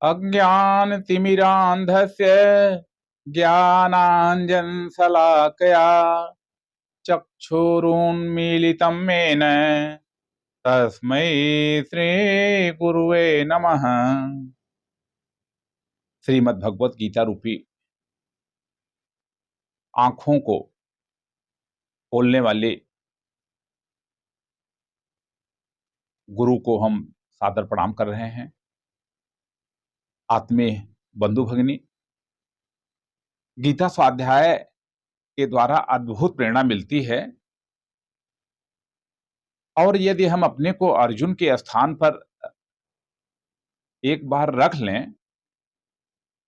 अज्ञानतिमिरान्धस्य ज्ञानाञ्जनशलाकया चक्षुरुन्मीलितं येन तस्मै श्री गुरुवे नमः। श्रीमद् भगवत गीता रूपी आंखों को खोलने वाले गुरु को हम सादर प्रणाम कर रहे हैं। आत्मीय बंधु भगिनी, गीता स्वाध्याय के द्वारा अद्भुत प्रेरणा मिलती है और यदि हम अपने को अर्जुन के स्थान पर एक बार रख लें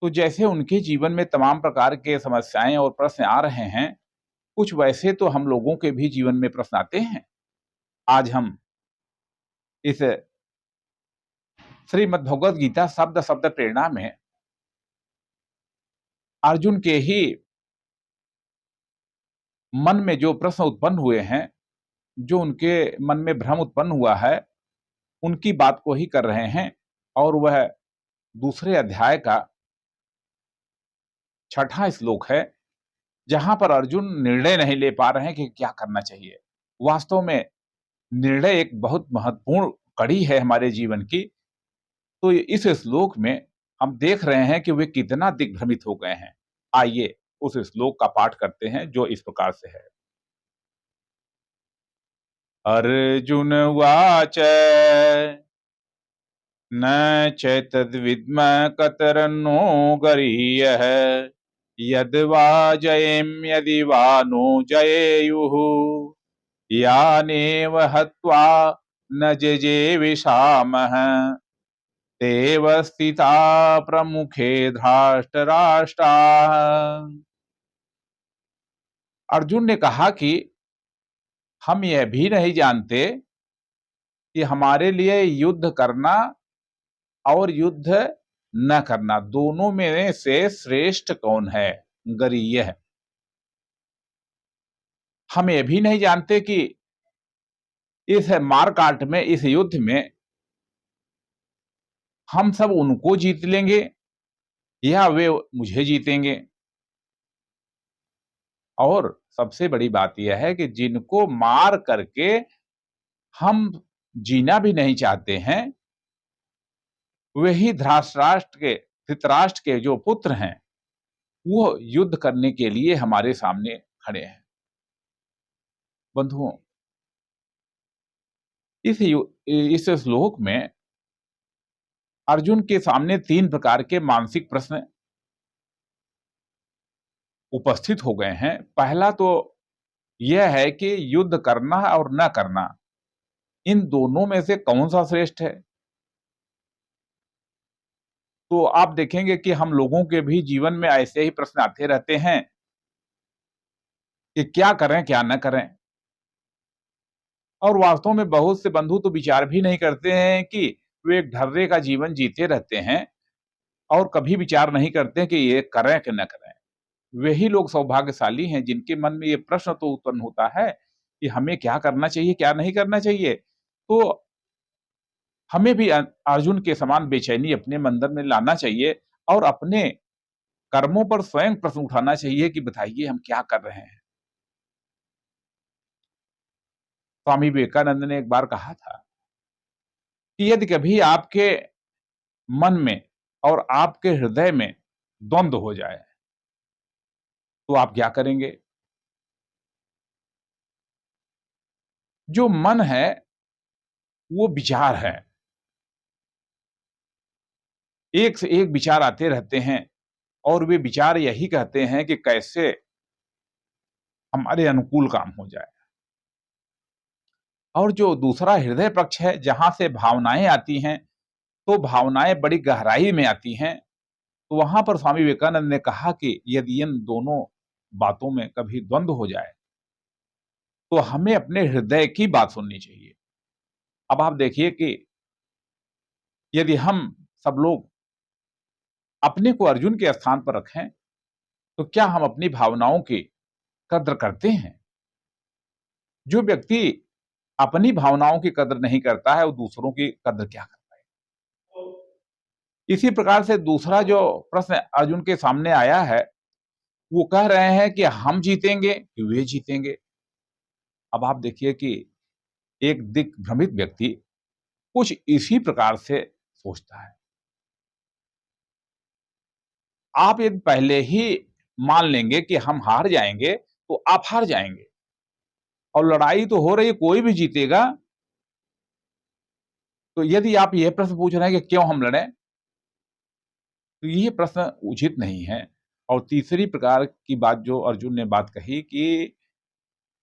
तो जैसे उनके जीवन में तमाम प्रकार के समस्याएं और प्रश्न आ रहे हैं, कुछ वैसे तो हम लोगों के भी जीवन में प्रश्न आते हैं। आज हम इस श्रीमद् भगवत गीता शब्द शब्द प्रेरणा में अर्जुन के ही मन में जो प्रश्न उत्पन्न हुए हैं, जो उनके मन में भ्रम उत्पन्न हुआ है, उनकी बात को ही कर रहे हैं। और वह दूसरे अध्याय का 6वां श्लोक है, जहां पर अर्जुन निर्णय नहीं ले पा रहे हैं कि क्या करना चाहिए। वास्तव में निर्णय एक बहुत महत्वपूर्ण कड़ी है हमारे जीवन की। तो इस श्लोक में हम देख रहे हैं कि वे कितना दिग्भ्रमित हो गए हैं। आइए उस श्लोक का पाठ करते हैं, जो इस प्रकार से है। अर्जुन उवाच न चैतद्विद्म कतरन्नो गरीयः यद्वा जयेम यदि वा नो जयेयुः यानेव हत्वा न जेजेविषामः तेव स्थिता प्रमुखे धृतराष्ट्राः। अर्जुन ने कहा कि हम यह भी नहीं जानते कि हमारे लिए युद्ध करना और युद्ध न करना दोनों में से श्रेष्ठ कौन है, गरीय है। हम यह भी नहीं जानते कि इस मारकाट में, इस युद्ध में हम सब उनको जीत लेंगे या वे मुझे जीतेंगे। और सबसे बड़ी बात यह है कि जिनको मार करके हम जीना भी नहीं चाहते हैं, वही धृतराष्ट्र के जो पुत्र हैं, वो युद्ध करने के लिए हमारे सामने खड़े हैं। बंधुओं, इस श्लोक में अर्जुन के सामने 3 प्रकार के मानसिक प्रश्न उपस्थित हो गए हैं। पहला तो यह है कि युद्ध करना और न करना, इन दोनों में से कौन सा श्रेष्ठ है। तो आप देखेंगे कि हम लोगों के भी जीवन में ऐसे ही प्रश्न आते रहते हैं कि क्या करें क्या न करें। और वास्तव में बहुत से बंधु तो विचार भी नहीं करते हैं कि वे एक ढर्रे का जीवन जीते रहते हैं और कभी विचार नहीं करते कि ये करें कि न करें। वही लोग सौभाग्यशाली हैं जिनके मन में ये प्रश्न तो उत्पन्न होता है कि हमें क्या करना चाहिए, क्या नहीं करना चाहिए। तो हमें भी अर्जुन के समान बेचैनी अपने मंदिर में लाना चाहिए और अपने कर्मों पर स्वयं प्रश्न उठाना चाहिए कि बताइए हम क्या कर रहे हैं। स्वामी विवेकानंद ने एक बार कहा था कि यदि कभी आपके मन में और आपके हृदय में द्वंद्व हो जाए तो आप क्या करेंगे। जो मन है वो विचार है, एक से एक विचार आते रहते हैं और वे विचार यही कहते हैं कि कैसे हमारे अनुकूल काम हो जाए। और जो दूसरा हृदय पक्ष है, जहां से भावनाएं आती हैं, तो भावनाएं बड़ी गहराई में आती हैं। तो वहां पर स्वामी विवेकानंद ने कहा कि यदि इन दोनों बातों में कभी द्वंद्व हो जाए तो हमें अपने हृदय की बात सुननी चाहिए। अब आप देखिए कि यदि हम सब लोग अपने को अर्जुन के स्थान पर रखें तो क्या हम अपनी भावनाओं की कद्र करते हैं। जो व्यक्ति अपनी भावनाओं की कद्र नहीं करता है, वो दूसरों की कद्र क्या करता है। इसी प्रकार से दूसरा जो प्रश्न अर्जुन के सामने आया है, वो कह रहे हैं कि हम जीतेंगे कि वे जीतेंगे। अब आप देखिए कि एक दिग्भ्रमित व्यक्ति कुछ इसी प्रकार से सोचता है। आप यदि पहले ही मान लेंगे कि हम हार जाएंगे, तो आप हार जाएंगे और लड़ाई तो हो रही है, कोई भी जीतेगा। तो यदि आप यह प्रश्न पूछ रहे हैं कि क्यों हम लड़ें, तो ये प्रश्न उचित नहीं है। और तीसरी प्रकार की बात जो अर्जुन ने बात कही कि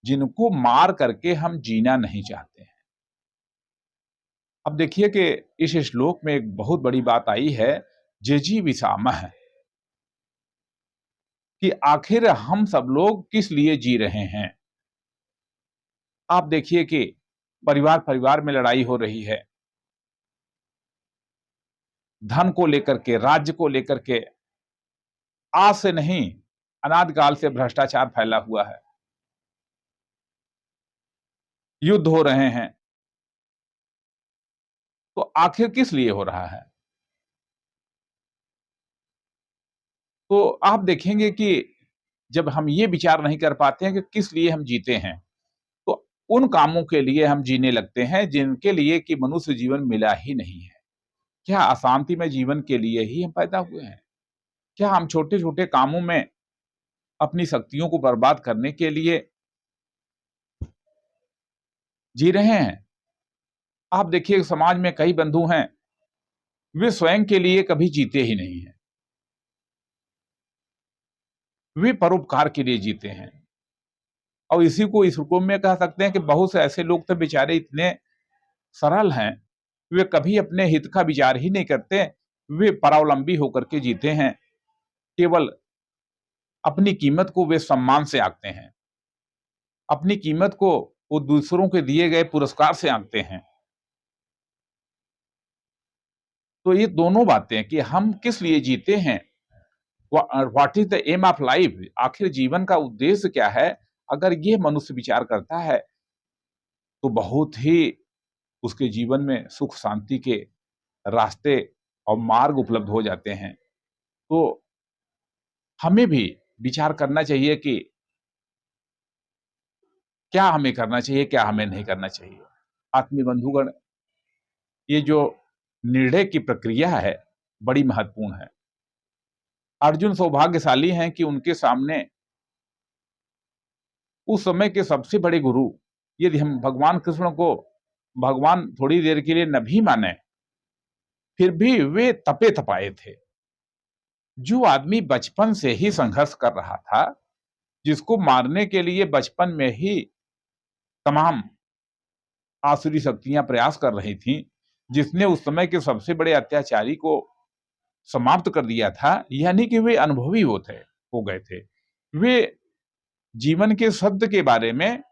जिनको मार करके हम जीना नहीं चाहते हैं। अब देखिए कि इस श्लोक में एक बहुत बड़ी बात आई है, जिजीविषामः, कि आखिर हम सब लोग किस लिए जी रहे हैं। आप देखिए कि परिवार परिवार में लड़ाई हो रही है, धन को लेकर के, राज्य को लेकर के। आज से नहीं, अनादिकाल से भ्रष्टाचार फैला हुआ है, युद्ध हो रहे हैं। तो आखिर किस लिए हो रहा है? तो आप देखेंगे कि जब हम ये विचार नहीं कर पाते हैं कि किस लिए हम जीते हैं, तो उन कामों के लिए हम जीने लगते हैं जिनके लिए कि मनुष्य जीवन मिला ही नहीं है। क्या अशांति में जीवन के लिए ही हम पैदा हुए हैं? क्या हम छोटे-छोटे कामों में अपनी शक्तियों को बर्बाद करने के लिए जी रहे हैं? आप देखिए समाज में कई बंधु हैं, वे स्वयं के लिए कभी जीते ही नहीं हैं। वे परोपकार के लिए जीते हैं। और इसी को इस रूप में कह सकते हैं कि बहुत से ऐसे लोग तो बेचारे इतने सरल हैं, वे कभी अपने हित का विचार ही नहीं करते, वे परावलंबी होकर के जीते हैं। केवल अपनी कीमत को वे सम्मान से आंकते हैं, अपनी कीमत को वो दूसरों के दिए गए पुरस्कार से आंकते हैं। तो ये दोनों बातें कि हम किस लिए जीते हैं, what is the aim of life, आखिर जीवन का उद्देश्य क्या है, अगर ये मनुष्य विचार करता है, तो बहुत ही उसके जीवन में सुख शांति के रास्ते और मार्ग उपलब्ध हो जाते हैं। तो हमें भी विचार करना चाहिए कि क्या हमें करना चाहिए, क्या हमें नहीं करना चाहिए। आत्मीय बंधुगण, ये जो निर्णय की प्रक्रिया है, बड़ी महत्वपूर्ण है। अर्जुन सौभाग्यशाली हैं कि उनके सामने उस समय के सबसे बड़े गुरु, यदि हम भगवान कृष्ण को भगवान थोड़ी देर के लिए न भी माने, फिर भी वे तपे तपाए थे। जो आदमी बचपन से ही संघर्ष कर रहा था, जिसको मारने के लिए बचपन में ही तमाम आसुरी शक्तियां प्रयास कर रही थीं, जिसने उस समय के सबसे बड़े अत्याचारी को समाप्त कर दिया था, यानी कि वे अनुभवी हो गए थे। वे जीवन के सत्य के बारे में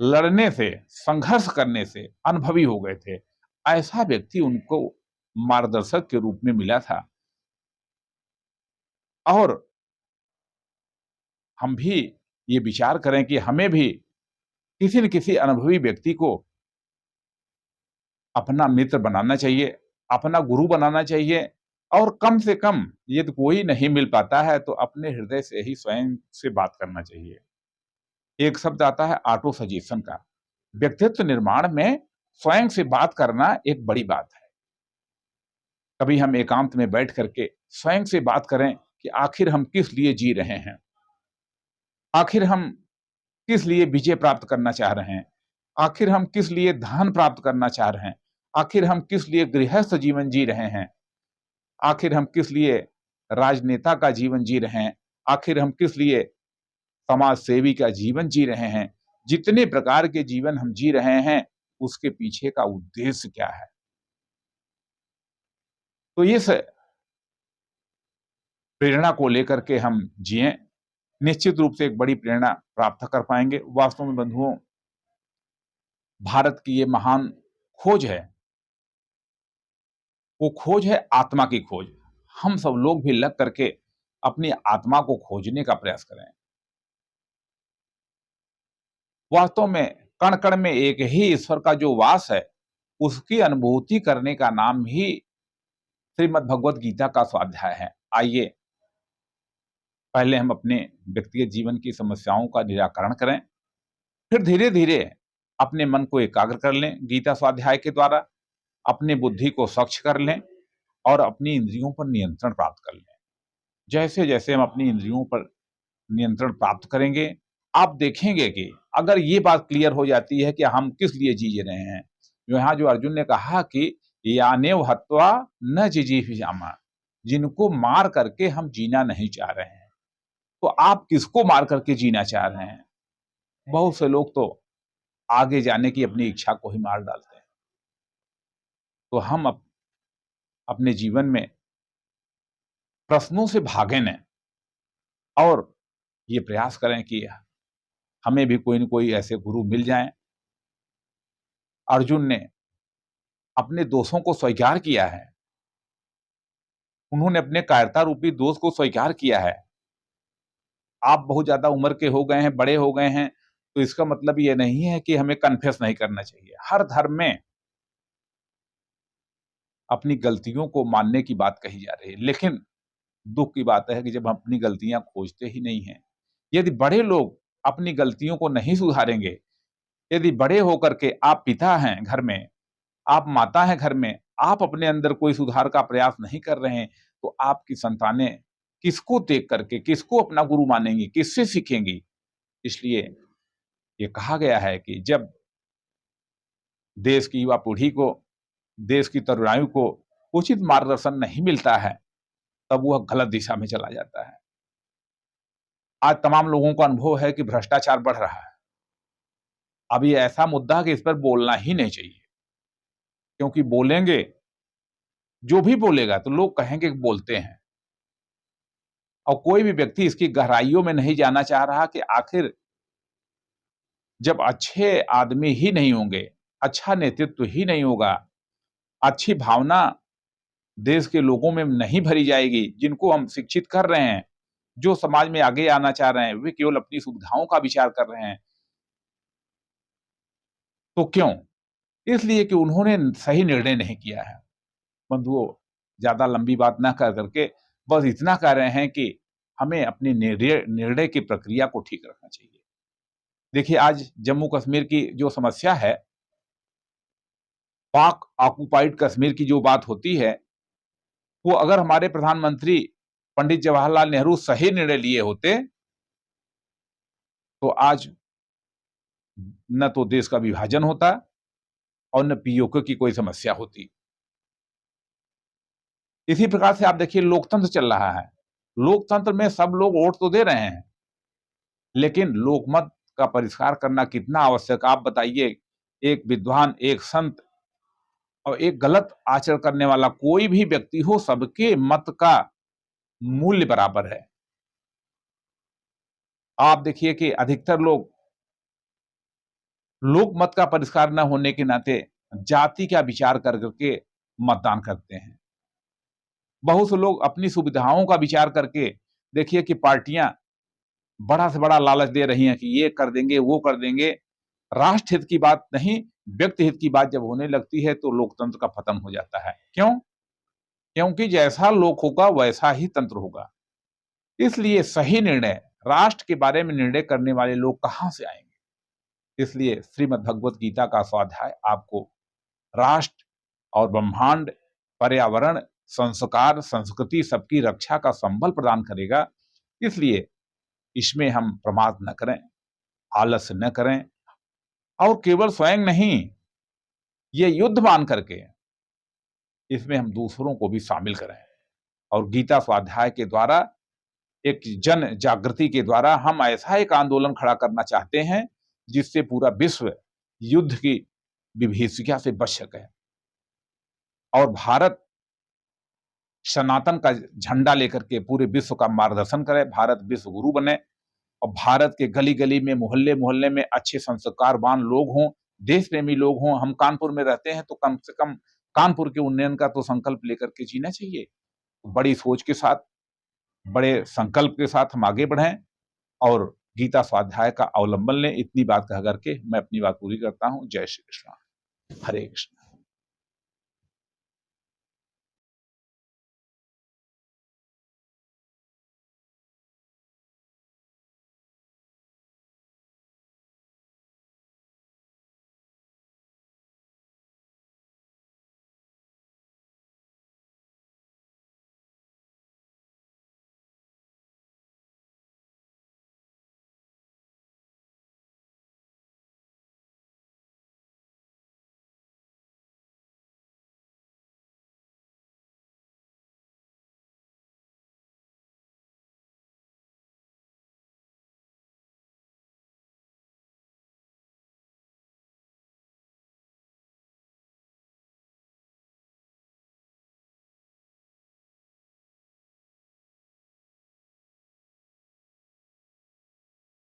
लड़ने से, संघर्ष करने से अनुभवी हो गए थे। ऐसा व्यक्ति उनको मार्गदर्शक के रूप में मिला था। और हम भी ये विचार करें कि हमें भी किसी न किसी अनुभवी व्यक्ति को अपना मित्र बनाना चाहिए, अपना गुरु बनाना चाहिए। और कम से कम यदि कोई नहीं मिल पाता है, तो अपने हृदय से ही स्वयं से बात करना चाहिए। एक शब्द आता है ऑटो सजेशन का। व्यक्तित्व निर्माण में स्वयं से बात करना एक बड़ी बात है। कभी हम एकांत में बैठ करके स्वयं से बात करें कि आखिर हम किस लिए जी रहे हैं, आखिर हम किस लिए विजय प्राप्त करना चाह रहे हैं, आखिर हम किस लिए धन प्राप्त करना चाह रहे हैं, आखिर हम किस लिए गृहस्थ जीवन जी रहे हैं, आखिर हम किस लिए राजनेता का जीवन जी रहे हैं, आखिर हम किस लिए समाज सेवी का जीवन जी रहे हैं। जितने प्रकार के जीवन हम जी रहे हैं, उसके पीछे का उद्देश्य क्या है। तो इस प्रेरणा को लेकर के हम जिएं, निश्चित रूप से एक बड़ी प्रेरणा प्राप्त कर पाएंगे। वास्तव में बंधुओं, भारत की ये महान खोज है, वो खोज है आत्मा की खोज। हम सब लोग भी लग करके अपनी आत्मा को खोजने का प्रयास करें। वास्तव में कण कण में एक ही ईश्वर का जो वास है, उसकी अनुभूति करने का नाम ही श्रीमद् भगवत गीता का स्वाध्याय है। आइए पहले हम अपने व्यक्तिगत जीवन की समस्याओं का निराकरण करें, फिर धीरे धीरे अपने मन को एकाग्र कर लें गीता स्वाध्याय के द्वारा, अपनी बुद्धि को स्वच्छ कर लें और अपनी इंद्रियों पर नियंत्रण प्राप्त कर लें। जैसे जैसे हम अपनी इंद्रियों पर नियंत्रण प्राप्त करेंगे, आप देखेंगे कि अगर ये बात क्लियर हो जाती है कि हम किस लिए जी रहे हैं, यहाँ जो अर्जुन ने कहा कि यानेव हत्वा न जिजीविषामा, जिनको मार करके हम जीना नहीं चाह रहे हैं, तो आप किसको मार करके जीना चाह रहे हैं? बहुत से लोग तो आगे जाने की अपनी इच्छा को ही मार डालते हैं। तो हम अपने जीवन में प्रश्नों से भागे न और ये प्रयास करें कि हमें भी कोई न कोई ऐसे गुरु मिल जाएं। अर्जुन ने अपने दोषों को स्वीकार किया है, उन्होंने अपने कायरता रूपी दोष को स्वीकार किया है। आप बहुत ज्यादा उम्र के हो गए हैं, बड़े हो गए हैं, तो इसका मतलब ये नहीं है कि हमें कन्फेस नहीं करना चाहिए। हर धर्म में अपनी गलतियों को मानने की बात कही जा रही है, लेकिन दुख की बात है कि जब हम अपनी गलतियां खोजते ही नहीं हैं, यदि बड़े लोग अपनी गलतियों को नहीं सुधारेंगे, यदि बड़े होकर के आप पिता हैं घर में, आप माता हैं घर में, आप अपने अंदर कोई सुधार का प्रयास नहीं कर रहे हैं, तो आपकी संतानें किसको देख करके, किसको अपना गुरु मानेंगी, किससे सीखेंगी? इसलिए ये कहा गया है कि जब देश की युवा पीढ़ी को, देश की तरुणाई को उचित मार्गदर्शन नहीं मिलता है, तब वह गलत दिशा में चला जाता है। आज तमाम लोगों को अनुभव है कि भ्रष्टाचार बढ़ रहा है। अब ये ऐसा मुद्दा है कि इस पर बोलना ही नहीं चाहिए, क्योंकि बोलेंगे, जो भी बोलेगा तो लोग कहेंगे कि बोलते हैं, और कोई भी व्यक्ति इसकी गहराइयों में नहीं जाना चाह रहा कि आखिर जब अच्छे आदमी ही नहीं होंगे, अच्छा नेतृत्व ही नहीं होगा, अच्छी भावना देश के लोगों में नहीं भरी जाएगी, जिनको हम शिक्षित कर रहे हैं, जो समाज में आगे आना चाह रहे हैं, वे केवल अपनी सुविधाओं का विचार कर रहे हैं। तो क्यों? इसलिए कि उन्होंने सही निर्णय नहीं किया है। बंधुओं, ज्यादा लंबी बात ना कर करके बस इतना कह रहे हैं कि हमें अपनी निर्णय की प्रक्रिया को ठीक रखना चाहिए। देखिए, आज जम्मू कश्मीर की जो समस्या है, पाक ऑक्युपाइड कश्मीर की जो बात होती है, वो अगर हमारे प्रधानमंत्री पंडित जवाहरलाल नेहरू सही निर्णय लिए होते, तो आज न तो देश का विभाजन होता और न पीओके की कोई समस्या होती। इसी प्रकार से आप देखिए, लोकतंत्र चल रहा है। लोकतंत्र में सब लोग वोट तो दे रहे हैं, लेकिन लोकमत का परिष्कार करना कितना आवश्यक, आप बताइए। एक विद्वान, एक संत और एक गलत आचरण करने वाला कोई भी व्यक्ति हो, सबके मत का मूल्य बराबर है। आप देखिए कि अधिकतर लोग लोक मत का परिष्कार न होने के नाते जाति का विचार कर करके मतदान करते हैं। बहुत से लोग अपनी सुविधाओं का विचार करके, देखिए कि पार्टियां बड़ा से बड़ा लालच दे रही हैं कि ये कर देंगे, वो कर देंगे। राष्ट्र हित की बात नहीं, व्यक्ति हित की बात जब होने लगती है, तो लोकतंत्र का पतन हो जाता है। क्यों? क्योंकि जैसा लोक होगा वैसा ही तंत्र होगा। इसलिए सही निर्णय, राष्ट्र के बारे में निर्णय करने वाले लोग कहां से आएंगे? इसलिए श्रीमद् भगवत गीता का स्वाध्याय आपको राष्ट्र और ब्रह्मांड, पर्यावरण, संस्कार, संस्कृति सबकी रक्षा का संबल प्रदान करेगा। इसलिए इसमें हम प्रमाद न करें, आलस्य न करें, और केवल स्वयं नहीं, ये युद्ध मान करके इसमें हम दूसरों को भी शामिल करें। और गीता स्वाध्याय के द्वारा, एक जन जागृति के द्वारा हम ऐसा एक आंदोलन खड़ा करना चाहते हैं जिससे पूरा विश्व युद्ध की विभीषिका से बच सके और भारत सनातन का झंडा लेकर के पूरे विश्व का मार्गदर्शन करे, भारत विश्व गुरु बने और भारत के गली गली में, मोहल्ले मोहल्ले में अच्छे संस्कारवान लोग हों, देश प्रेमी लोग हों। हम कानपुर में रहते हैं, तो कम से कम कानपुर के उन्नयन का तो संकल्प लेकर के जीना चाहिए। बड़ी सोच के साथ, बड़े संकल्प के साथ हम आगे बढ़ें और गीता स्वाध्याय का अवलंबन लें। इतनी बात कह करके मैं अपनी बात पूरी करता हूं। जय श्री कृष्ण, हरे कृष्ण।